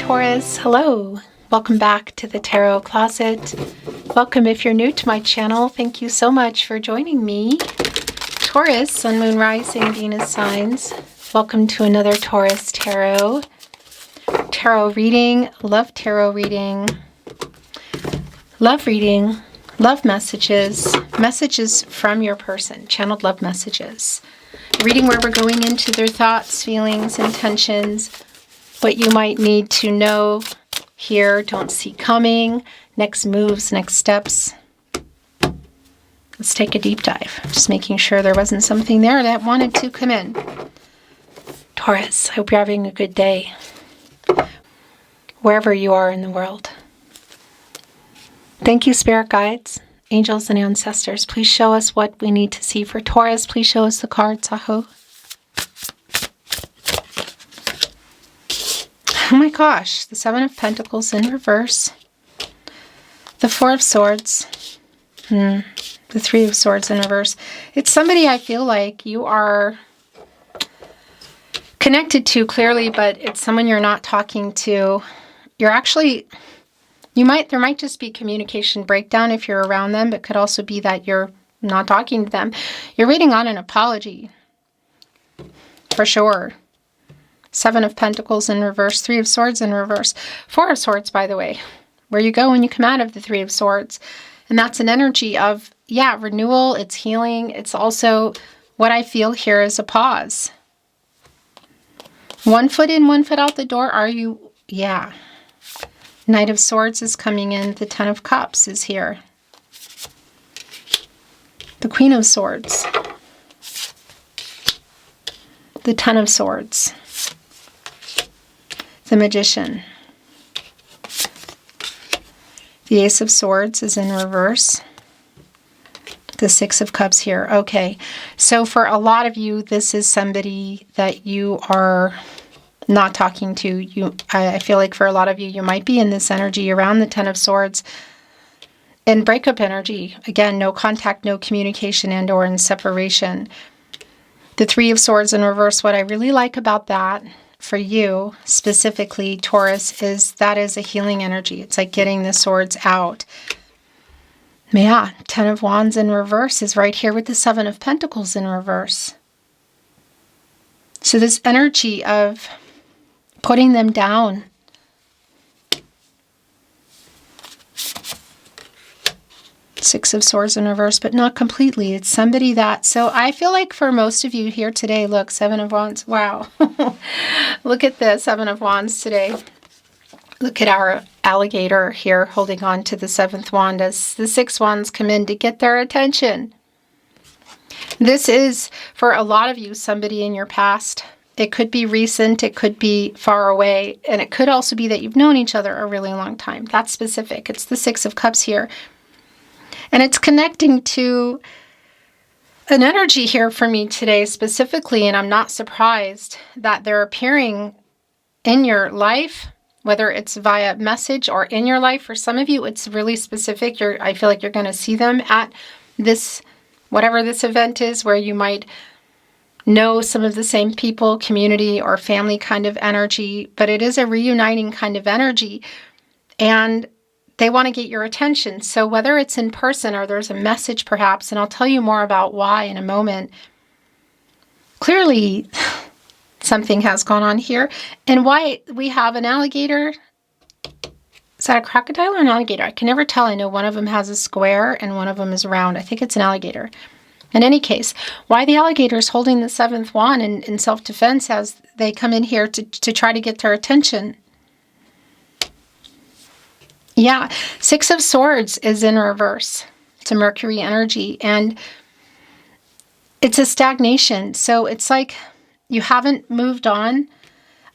Taurus. Hello. Welcome back to the Tarot Closet. Welcome if you're new to my channel. Thank you so much for joining me. Taurus, Sun, Moon, Rising, Venus signs. Welcome to another Taurus Tarot. Tarot reading, love tarot reading, love reading, love messages, messages from your person, channeled love messages. Reading where we're going into their thoughts, feelings, intentions, what you might need to know, hear, don't see coming, next moves, next steps. Let's take a deep dive. Just making sure there wasn't something there that wanted to come in. Taurus, I hope you're having a good day, wherever you are in the world. Thank you, spirit guides, angels, and ancestors. Please show us what we need to see for Taurus. Please show us the cards, Aho. Oh my gosh, the Seven of Pentacles in reverse. The Four of Swords. The Three of Swords in reverse. It's somebody I feel like you are connected to clearly, but it's someone you're not talking to. You're actually, there might just be communication breakdown if you're around them, but it could also be that you're not talking to them. You're waiting on an apology. For sure. Seven of Pentacles in reverse, Three of Swords in reverse, Four of Swords, by the way, where you go when you come out of the Three of Swords. And that's an energy of, yeah, renewal, it's healing. It's also what I feel here is a pause. One foot in, one foot out the door. Are you? Yeah. Knight of Swords is coming in. The Ten of Cups is here. The Queen of Swords. The Ten of Swords. The Magician. The Ace of Swords is in reverse. The Six of Cups here. Okay, so for a lot of you, this is somebody that you are not talking to. I feel like for a lot of you, you might be in this energy around the Ten of Swords. In breakup energy, again, no contact, no communication, and or in separation. The Three of Swords in reverse, what I really like about that for you, specifically, Taurus, is that is a healing energy. It's like getting the swords out. Yeah, Ten of Wands in reverse is right here with the Seven of Pentacles in reverse. So this energy of putting them down. Six of Swords in reverse, but not completely. It's somebody that, so I feel like for most of you here today, look, Seven of Wands, wow. Look at this, Seven of Wands today. Look at our alligator here holding on to the seventh wand as the six wands come in to get their attention. This is, for a lot of you, somebody in your past. It could be recent, it could be far away, and it could also be that you've known each other a really long time. That's specific. It's the Six of Cups here. And it's connecting to an energy here for me today specifically, and I'm not surprised that they're appearing in your life, whether it's via message or in your life. For some of you, it's really specific. I feel like you're going to see them at this, whatever this event is, where you might know some of the same people, community or family kind of energy, but it is a reuniting kind of energy. And they want to get your attention. So whether it's in person or there's a message perhaps, and I'll tell you more about why in a moment, clearly something has gone on here. And why we have an alligator. Is that a crocodile or an alligator? I can never tell. I know one of them has a square and one of them is round. I think it's an alligator. In any case, why the alligator is holding the seventh wand in self-defense as they come in here to try to get their attention. Yeah, Six of Swords is in reverse. It's a Mercury energy, and it's a stagnation. So it's like you haven't moved on.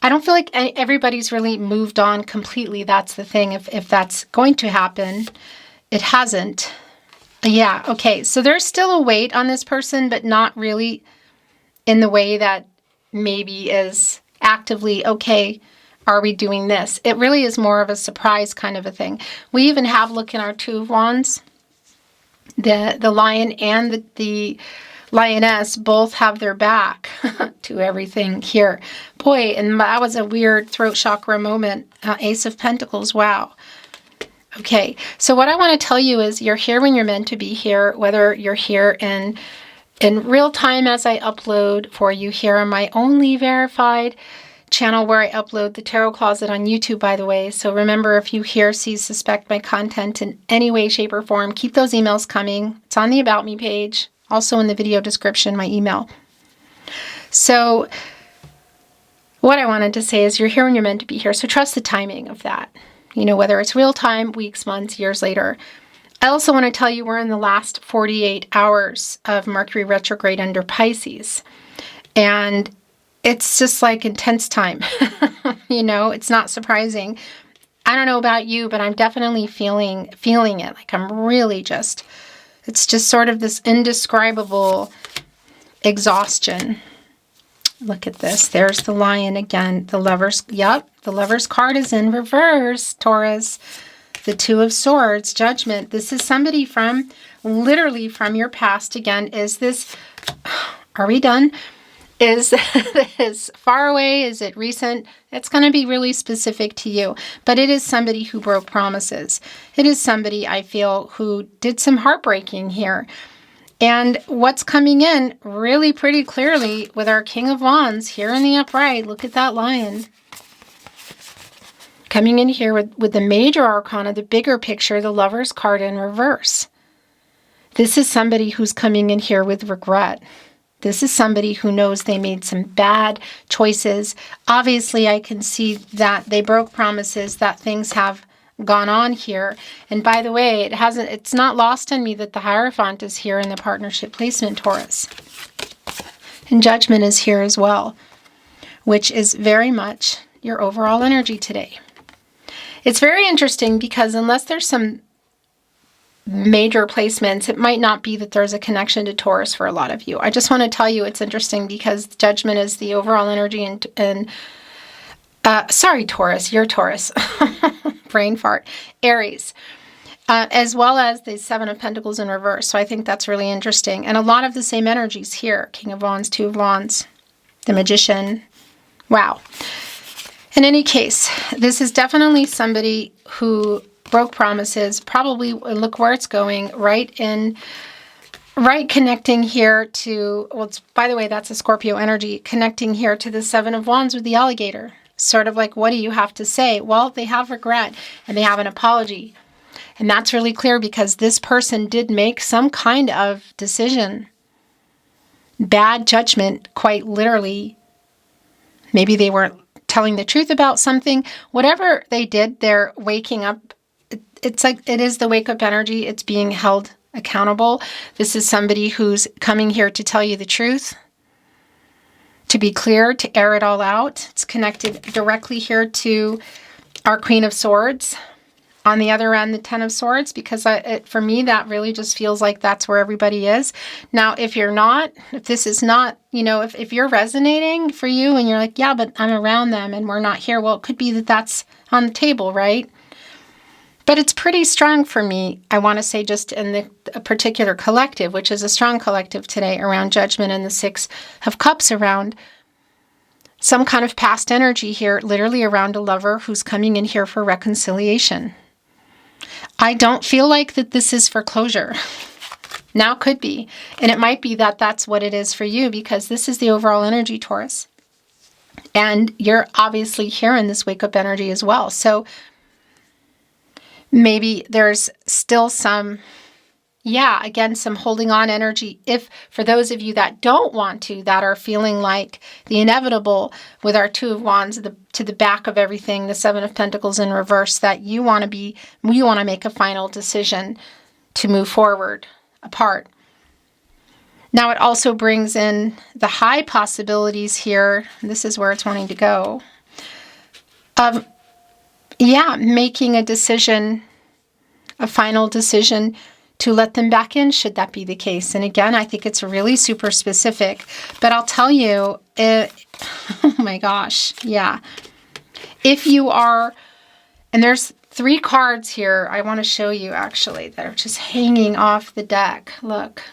I don't feel like everybody's really moved on completely. That's the thing. If that's going to happen, it hasn't. Yeah, okay. So there's still a weight on this person, but not really in the way that maybe is actively, okay, are we doing this? It really is more of a surprise kind of a thing. We even have, look in our Two of Wands, the lion and the Lioness both have their back to everything here. Boy, and that was a weird throat chakra moment. Ace of Pentacles, wow. Okay, so what I want to tell you is you're here when you're meant to be here, whether you're here in real time as I upload for you here on my only verified channel where I upload the Tarot Closet on YouTube, by the way. So remember, if you hear, see, suspect my content in any way, shape, or form, keep those emails coming. It's on the About Me page, also in the video description, my email. So what I wanted to say is you're here when you're meant to be here, so trust the timing of that. You know, whether it's real time, weeks, months, years later. I also want to tell you we're in the last 48 hours of Mercury retrograde under Pisces. And it's just like intense time. You know, it's not surprising. I don't know about you, but I'm definitely feeling it. Like I'm really just, it's just sort of this indescribable exhaustion. Look at this. There's the Lion again. The Lovers, yep, the Lovers card is in reverse, Taurus. The Two of Swords, Judgment. This is somebody from, literally from your past. Again, is this, are we done? Is this far away? Is it recent? It's going to be really specific to you. But it is somebody who broke promises. It is somebody, I feel, who did some heartbreaking here. And what's coming in really pretty clearly with our King of Wands here in the upright. Look at that Lion. Coming in here with the major arcana, the bigger picture, the Lover's card in reverse. This is somebody who's coming in here with regret. This is somebody who knows they made some bad choices. Obviously, I can see that they broke promises, that things have gone on here. And by the way, it's not lost on me that the Hierophant is here in the partnership placement, Taurus. And Judgment is here as well, which is very much your overall energy today. It's very interesting because unless there's some major placements, it might not be that there's a connection to Taurus for a lot of you. I just want to tell you it's interesting because Judgment is the overall energy and sorry, Taurus, you're Taurus. Brain fart. Aries. As well as the Seven of Pentacles in reverse. So I think that's really interesting. And a lot of the same energies here. King of Wands, Two of Wands, the Magician. Wow. In any case, this is definitely somebody who broke promises, probably, look where it's going, right connecting here to, well, by the way, that's a Scorpio energy, connecting here to the Seven of Wands with the alligator. Sort of like, what do you have to say? Well, they have regret and they have an apology. And that's really clear because this person did make some kind of decision. Bad judgment, quite literally. Maybe they weren't telling the truth about something. Whatever they did, they're waking up. It's like, it is the wake-up energy. It's being held accountable. This is somebody who's coming here to tell you the truth, to be clear, to air it all out. It's connected directly here to our Queen of Swords. On the other end, the Ten of Swords, because for me, that really just feels like that's where everybody is. Now, if you're not, if this is not, you know, if you're resonating for you and you're like, yeah, but I'm around them and we're not here. Well, it could be that that's on the table, right? But it's pretty strong for me, I want to say, just in a particular collective, which is a strong collective today around Judgment and the Six of Cups, around some kind of past energy here, literally around a lover who's coming in here for reconciliation. I don't feel like that this is for closure. Now could be. And it might be that that's what it is for you because this is the overall energy, Taurus. And you're obviously here in this wake-up energy as well. So maybe there's still some, again, some holding on energy. If for those of you that don't want to, that are feeling like the inevitable with our Two of Wands to the back of everything, the Seven of Pentacles in reverse, that you want to make a final decision to move forward apart. Now it also brings in the high possibilities here. This is where it's wanting to go. Of making a decision, a final decision to let them back in, should that be the case. And again, I think it's really super specific. But I'll tell you, oh my gosh, yeah. If you are, and there's 3 cards here I want to show you actually that are just hanging off the deck. Look.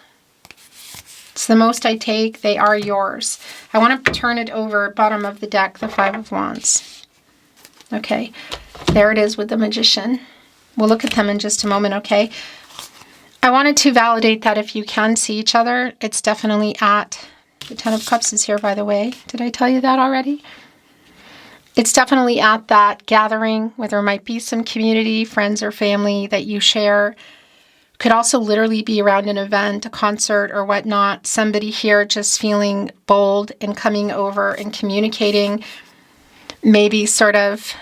It's the most I take. They are yours. I want to turn it over, bottom of the deck, the Five of Wands. Okay, there it is with the Magician. We'll look at them in just a moment, okay? I wanted to validate that if you can see each other, it's definitely at, the Ten of Cups is here, by the way. Did I tell you that already? It's definitely at that gathering where there might be some community, friends or family that you share. Could also literally be around an event, a concert or whatnot. Somebody here just feeling bold and coming over and communicating, maybe sort of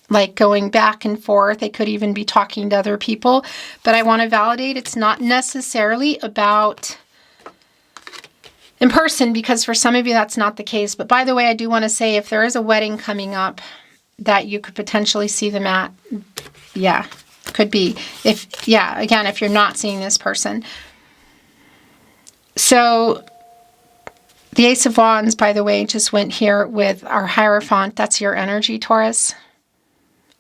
like going back and forth. They could even be talking to other people. But I want to validate it's not necessarily about in person, because for some of you that's not the case. But by the way, I do want to say if there is a wedding coming up that you could potentially see them at, yeah, could be. Again, if you're not seeing this person. So the Ace of Wands, by the way, just went here with our Hierophant. That's your energy, Taurus.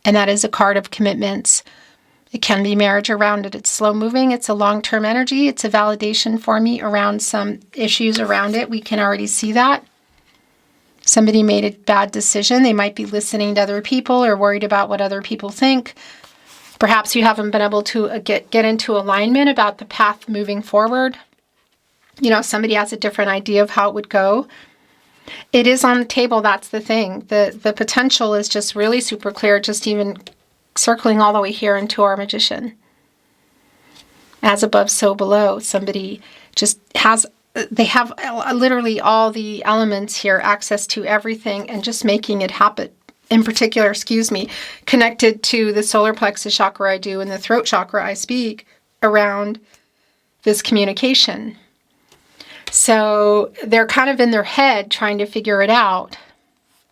And that is a card of commitments. It can be marriage around it. It's slow moving. It's a long-term energy. It's a validation for me around some issues around it. We can already see that. Somebody made a bad decision. They might be listening to other people or worried about what other people think. Perhaps you haven't been able to get into alignment about the path moving forward. You know, somebody has a different idea of how it would go. It is on the table. That's the thing. The potential is just really super clear, just even circling all the way here into our Magician. As above, so below. Somebody just has, they have literally all the elements here, access to everything, and just making it happen. In particular, connected to the solar plexus chakra I do and the throat chakra I speak around this communication. So they're kind of in their head trying to figure it out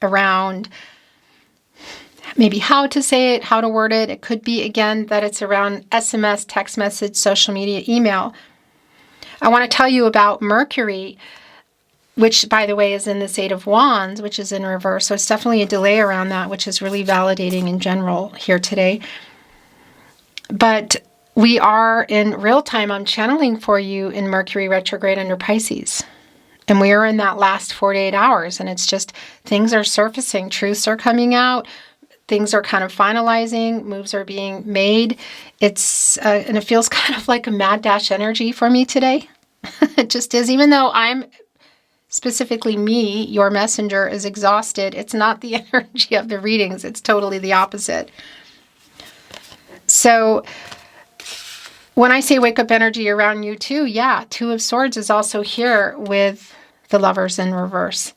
around maybe how to say it, how to word it. It could be, again, that it's around SMS, text message, social media, email. I want to tell you about Mercury, which, by the way, is in this Eight of Wands, which is in reverse. So it's definitely a delay around that, which is really validating in general here today. But we are in real time. I'm channeling for you in Mercury retrograde under Pisces. And we are in that last 48 hours. And it's just things are surfacing. Truths are coming out. Things are kind of finalizing. Moves are being made. And it feels kind of like a mad dash energy for me today. It just is. Even though I'm specifically me, your messenger, is exhausted, it's not the energy of the readings. It's totally the opposite. So when I say wake up energy around you too, yeah, Two of Swords is also here with the Lovers in reverse.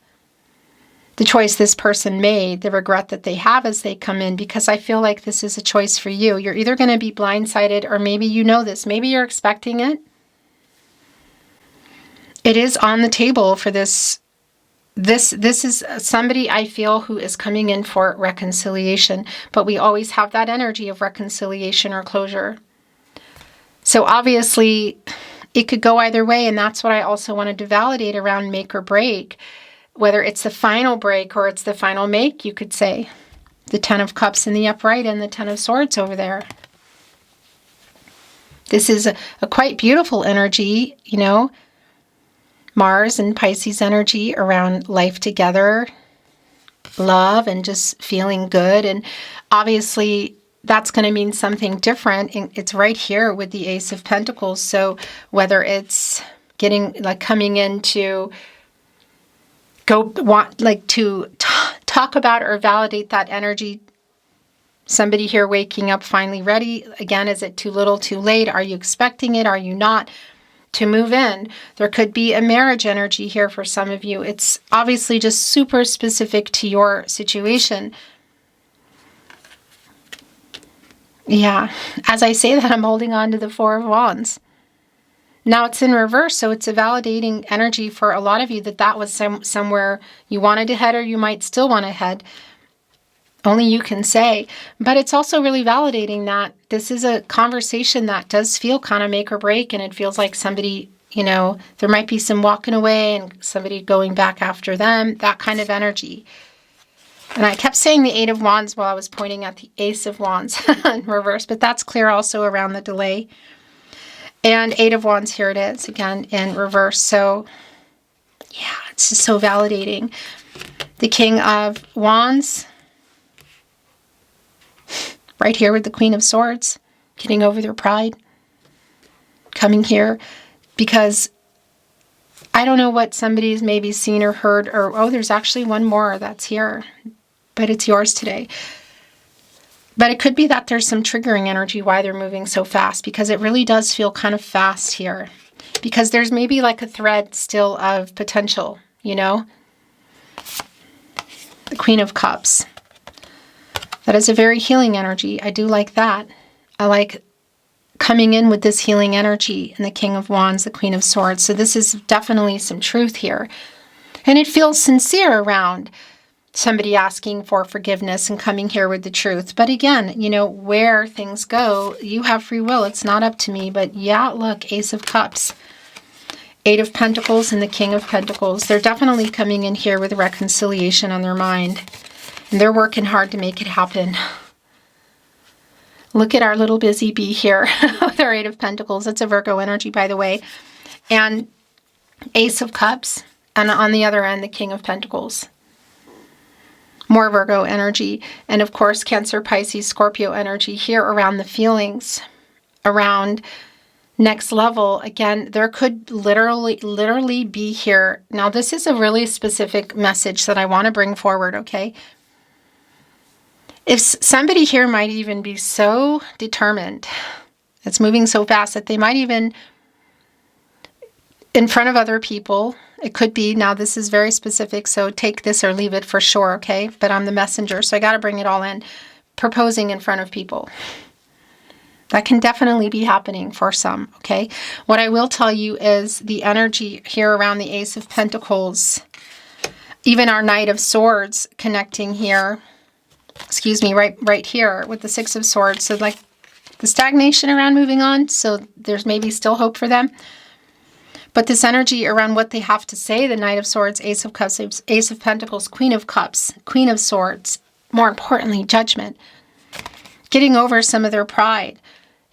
The choice this person made, the regret that they have as they come in, because I feel like this is a choice for you. You're either going to be blindsided, or maybe you know this. Maybe you're expecting it. It is on the table for this. This is somebody I feel who is coming in for reconciliation, but we always have that energy of reconciliation or closure. So obviously it could go either way, and that's what I also wanted to validate around make or break. Whether it's the final break or it's the final make, you could say. The Ten of Cups in the upright and the Ten of Swords over there. This is a quite beautiful energy, you know. Mars and Pisces energy around life together, love, and just feeling good. And obviously that's going to mean something different. It's right here with the Ace of Pentacles. So whether it's coming in to talk about or validate that energy. Somebody here waking up finally ready. Again, is it too little, too late? Are you expecting it? Are you not? To move in. There could be a marriage energy here for some of you. It's obviously just super specific to your situation. Yeah, as I say that, I'm holding on to the Four of Wands. Now it's in reverse, so it's a validating energy for a lot of you that was somewhere you wanted to head, or you might still want to head. Only you can say. But it's also really validating that this is a conversation that does feel kind of make or break, and it feels like somebody, you know, there might be some walking away and somebody going back after them, that kind of energy. And I kept saying the Eight of Wands while I was pointing at the Ace of Wands in reverse, but that's clear also around the delay. And Eight of Wands, here it is again in reverse. So yeah, it's just so validating. The King of Wands, right here with the Queen of Swords, getting over their pride, coming here because I don't know what somebody's maybe seen or heard, or, oh, there's actually one more that's here, but it's yours today. But it could be that there's some triggering energy why they're moving so fast, because it really does feel kind of fast here. Because there's maybe like a thread still of potential, you know? The Queen of Cups. That is a very healing energy. I do like that. I like coming in with this healing energy, and the King of Wands, the Queen of Swords. So this is definitely some truth here. And it feels sincere around somebody asking for forgiveness and coming here with the truth. But again, you know, where things go, you have free will. It's not up to me. But yeah, look, Ace of Cups, Eight of Pentacles, and the King of Pentacles. They're definitely coming in here with reconciliation on their mind. And they're working hard to make it happen. Look at our little busy bee here with our Eight of Pentacles. It's a Virgo energy, by the way. And Ace of Cups. And on the other end, the King of Pentacles. More Virgo energy. And of course, Cancer, Pisces, Scorpio energy here around the feelings. Around next level. Again, there could literally be here. Now, this is a really specific message that I want to bring forward, okay? If somebody here might even be so determined, it's moving so fast that they might even, in front of other people, it could be, now this is very specific, so take this or leave it for sure, okay? But I'm the messenger, so I got to bring it all in. Proposing in front of people. That can definitely be happening for some, okay? What I will tell you is the energy here around the Ace of Pentacles, even our Knight of Swords connecting here, excuse me, right here with the Six of Swords. So like the stagnation around moving on. So there's maybe still hope for them. But this energy around what they have to say, the Knight of Swords, Ace of Cups, Ace of Pentacles, Queen of Cups, Queen of Swords, more importantly, Judgment. Getting over some of their pride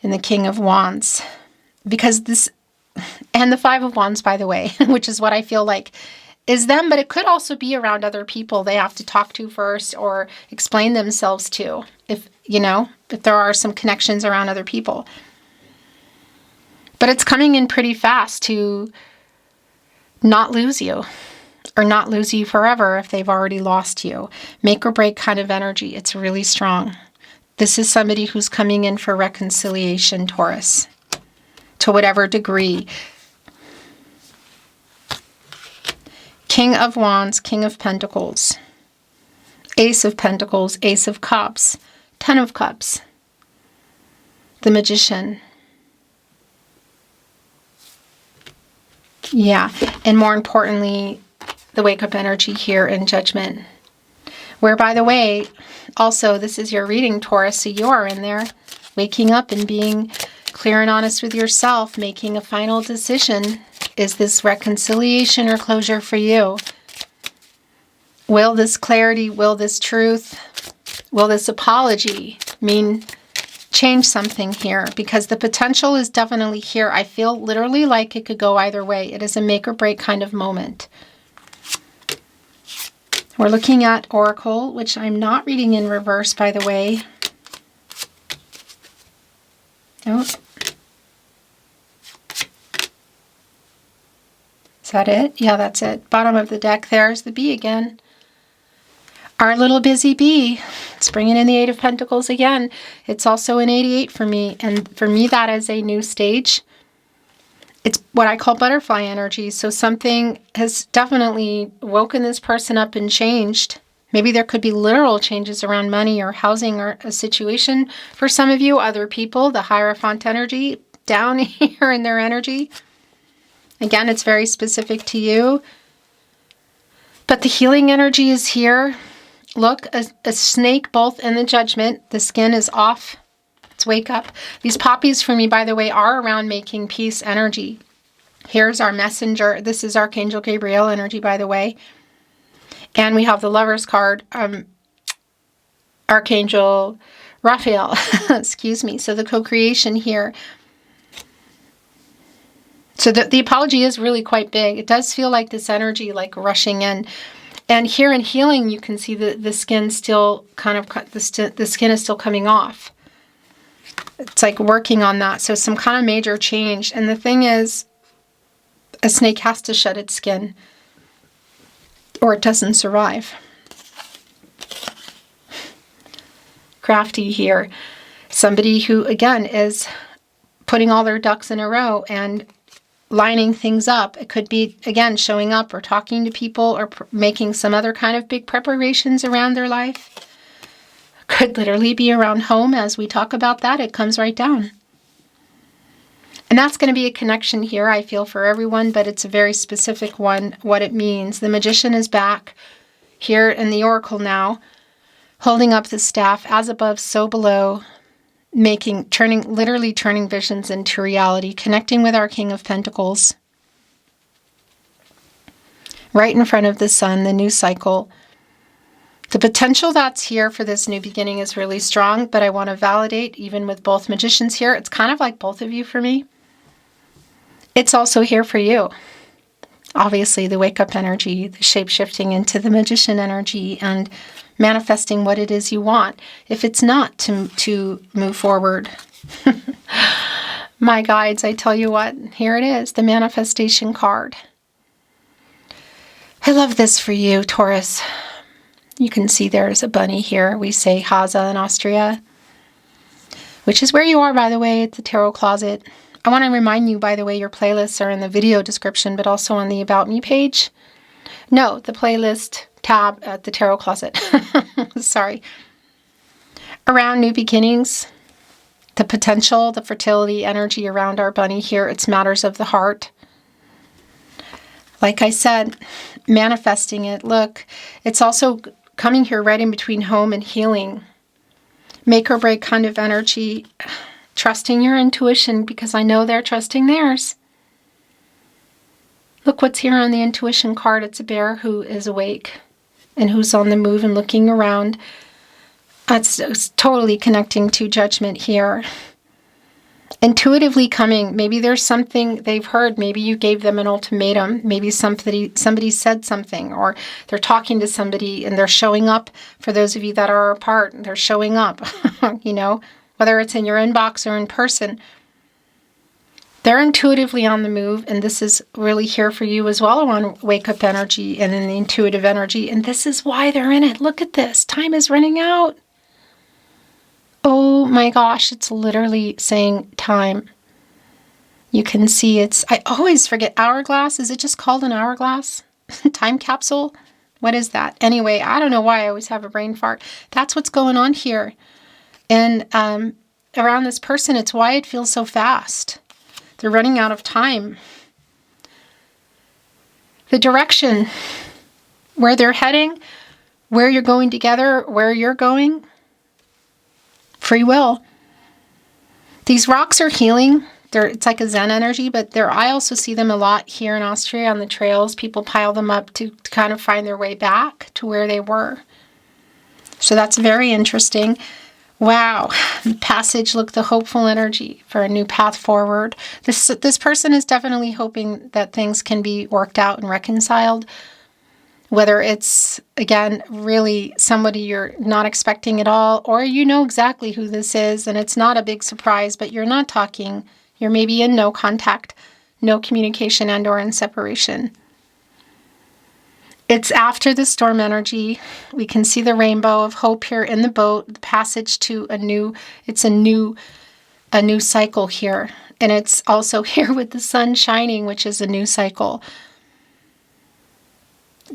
in the King of Wands. Because this, and the Five of Wands, by the way, which is what I feel like is them, but it could also be around other people they have to talk to first or explain themselves to, if, you know, if there are some connections around other people. But it's coming in pretty fast to not lose you, or not lose you forever if they've already lost you. Make or break kind of energy. It's really strong. This is somebody who's coming in for reconciliation, Taurus, to whatever degree. King of Wands, King of Pentacles, Ace of Pentacles, Ace of Cups, Ten of Cups, the Magician. Yeah, and more importantly, the wake-up energy here in Judgment. Where, by the way, also, this is your reading, Taurus, so you are in there, waking up and being clear and honest with yourself, making a final decision. Is this reconciliation or closure for you? Will this clarity, will this truth, will this apology mean change something here? Because the potential is definitely here. I feel literally like it could go either way. It is a make or break kind of moment. We're looking at Oracle, which I'm not reading in reverse, by the way. Oh. Is that it? Yeah, that's it. Bottom of the deck, there's the bee again. Our little busy bee. It's bringing in the Eight of Pentacles again. It's also an 88 for me. And for me, that is a new stage. It's what I call butterfly energy. So something has definitely woken this person up and changed. Maybe there could be literal changes around money or housing or a situation for some of you. Other people, the Hierophant energy, down here in their energy. Again, it's very specific to you. But the healing energy is here. Look, a snake both in the Judgment. The skin is off. Let's wake up. These poppies for me, by the way, are around making peace energy. Here's our messenger. This is Archangel Gabriel energy, by the way. And we have the Lover's card. Archangel Raphael. Excuse me. So the co-creation here. So the apology is really quite big. It does feel like this energy like rushing in. And here in healing, you can see that the skin still kind of, the skin is still coming off. It's like working on that. So some kind of major change. And the thing is, a snake has to shed its skin or it doesn't survive. Crafty here. Somebody who, again, is putting all their ducks in a row and lining things up. It could be, again, showing up or talking to people or making some other kind of big preparations around their life. Could literally be around home. As we talk about that, it comes right down. And that's going to be a connection here, I feel, for everyone, but it's a very specific one, what it means. The Magician is back here in the Oracle now, holding up the staff, as above, so below, literally turning visions into reality, connecting with our King of Pentacles. Right in front of the sun, the new cycle. The potential that's here for this new beginning is really strong, but I want to validate, even with both Magicians here, it's kind of like both of you for me. It's also here for you. Obviously, the wake-up energy, the shape-shifting into the Magician energy, and manifesting what it is you want. If it's not to move forward. My guides, I tell you what, here it is, the manifestation card. I love this for you, Taurus. You can see there's a bunny here. We say Haza in Austria, which is where you are, by the way, at the Tarot Closet. I want to remind you, by the way, your playlists are in the video description, but also on the About Me page. No, the playlist tab at the Tarot Closet. Sorry. Around new beginnings, the potential, the fertility energy around our bunny here. It's matters of the heart. Like I said, manifesting it. Look, it's also coming here right in between home and healing. Make or break kind of energy. Trusting your intuition because I know they're trusting theirs. Look what's here on the intuition card. It's a bear who is awake and who's on the move and looking around. It's totally connecting to judgment here. Intuitively coming. Maybe there's something they've heard. Maybe you gave them an ultimatum. Maybe somebody said something, or they're talking to somebody and they're showing up. For those of you that are apart, they're showing up, you know, whether it's in your inbox or in person. They're intuitively on the move, and this is really here for you as well on wake-up energy and in the intuitive energy, and this is why they're in it. Look at this. Time is running out. Oh my gosh, it's literally saying time. You can see I always forget, hourglass. Is it just called an hourglass? Time capsule? What is that? Anyway, I don't know why I always have a brain fart. That's what's going on here. And around this person, it's why it feels so fast. They're running out of time. The direction, where they're heading, where you're going together, where you're going. Free will. These rocks are healing. It's like a Zen energy, but I also see them a lot here in Austria on the trails. People pile them up to kind of find their way back to where they were. So that's very interesting. Wow. Passage, look, the hopeful energy for a new path forward. This person is definitely hoping that things can be worked out and reconciled. Whether it's, again, really somebody you're not expecting at all, or you know exactly who this is, and it's not a big surprise, but you're not talking. You're maybe in no contact, no communication, and or in separation. It's after the storm energy. We can see the rainbow of hope here in the boat, the passage to a new cycle here. And it's also here with the sun shining, which is a new cycle.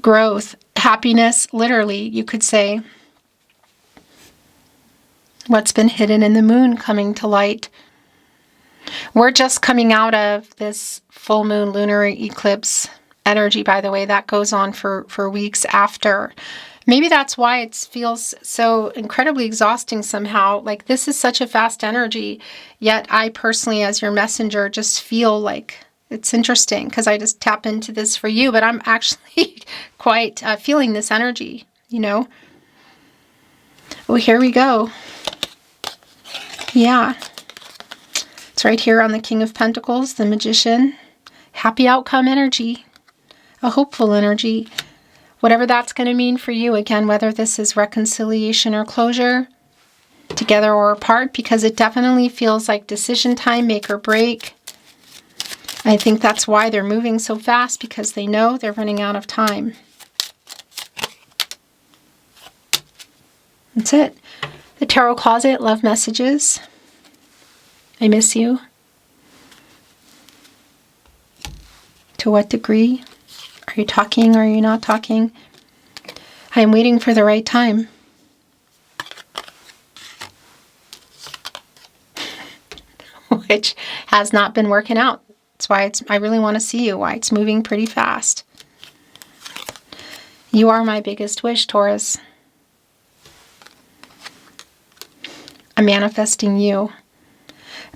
Growth, happiness, literally, you could say. What's been hidden in the moon coming to light. We're just coming out of this full moon lunar eclipse energy, by the way, that goes on for weeks after. Maybe that's why it feels so incredibly exhausting somehow. Like, this is such a fast energy, yet I personally, as your messenger, just feel like it's interesting because I just tap into this for you, but I'm actually quite feeling this energy, you know? Oh, here we go. Yeah. It's right here on the King of Pentacles, the Magician. happy outcome energy, a hopeful energy, whatever that's going to mean for you. Again, whether this is reconciliation or closure, together or apart, because it definitely feels like decision time, make or break. I think that's why they're moving so fast, because they know they're running out of time. That's it. The Tarot Closet, love messages. I miss you. To what degree? Are you talking or are you not talking? I am waiting for the right time. Which has not been working out. That's why I really want to see you, why it's moving pretty fast. You are my biggest wish, Taurus. I'm manifesting you.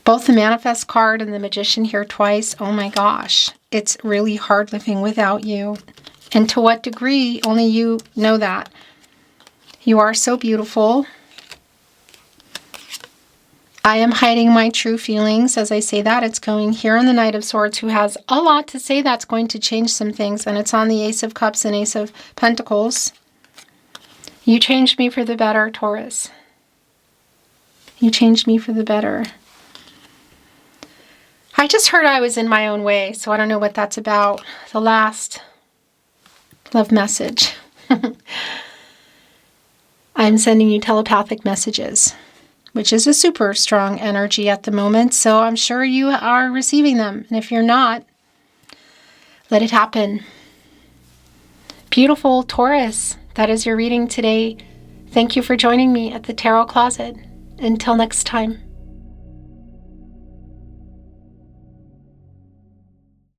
Both the Manifest card and the Magician here twice. Oh my gosh. It's really hard living without you. And to what degree, only you know that. You are so beautiful. I am hiding my true feelings. As I say that, it's going here on the Knight of Swords, who has a lot to say that's going to change some things. And it's on the Ace of Cups and Ace of Pentacles. You changed me for the better, Taurus. You changed me for the better. I just heard I was in my own way, so I don't know what that's about. The last love message. I'm sending you telepathic messages, which is a super strong energy at the moment, so I'm sure you are receiving them. And if you're not, let it happen. Beautiful Taurus, that is your reading today. Thank you for joining me at the Tarot Closet. Until next time.